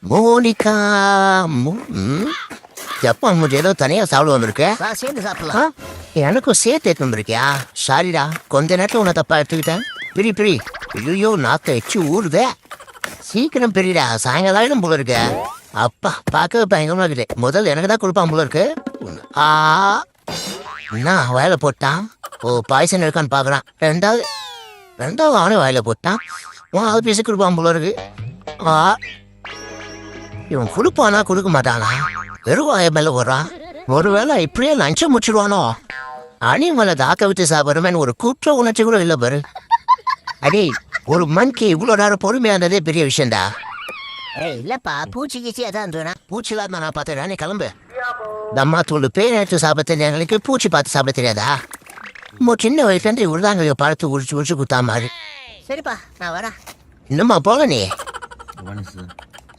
Monica எப்போ அவங்க ஏதோ தனியாக சாப்பிட வந்திருக்க சேர்ந்து சாப்பிடலாம். எனக்கும் சேர்த்து எடுத்து வந்திருக்கியா? சாரிடா, கொஞ்ச நேரத்தில் உன்னை தப்பா எடுத்துக்கிட்டேன். பிரி ஐயோ நாக்க எச்சு ஊறுதே. சீக்கிரம் பிரிடா, சாயங்காலம் போல இருக்க. அப்பா பார்க்கவே பயங்கரமா இருக்குது. முதல்ல எனக்கு தான் கொடுப்பான் போல இருக்கு. என்ன வயல போட்டான்? ஓ பாய்சன் இருக்கான்னு பார்க்குறான். ரெண்டாவது அவனே வயல போட்டான். அது பேசி கொடுப்பான் போல இருக்கு. இவன் கொடுப்பானா கொடுக்க மாட்டானா? வெறும் வாய மேல வர்றான். ஒருவேளை இப்படியே லஞ்சம் முடிச்சிடுவானோ? அனிமலை தாக்க விட்டு சாப்பிட்றமேன்னு ஒரு குற்ற உணர்ச்சி கூட இல்லை பாரு. அடே, ஒரு மண்க்கு இவ்வளோ நேரம் பொறுமையா இருந்ததே பெரிய விஷயம்டா. இல்லப்பா, பூச்சி கீச்சி அதான் இருந்ததுனா. பூச்சிலாம் நான் பார்த்தேன். நீ கிளம்பு. தம்மா தூள் பேர் எடுத்து சாப்பிட தெரியாதவங்களுக்கு பூச்சி பார்த்து சாப்பிட தெரியாதா? சின்ன வயசுலேருந்து உருதாங்க பழத்து உரிச்சு குத்தா மாதிரி. சரிப்பா, நான் வரேன். இன்னுமா போல நீ?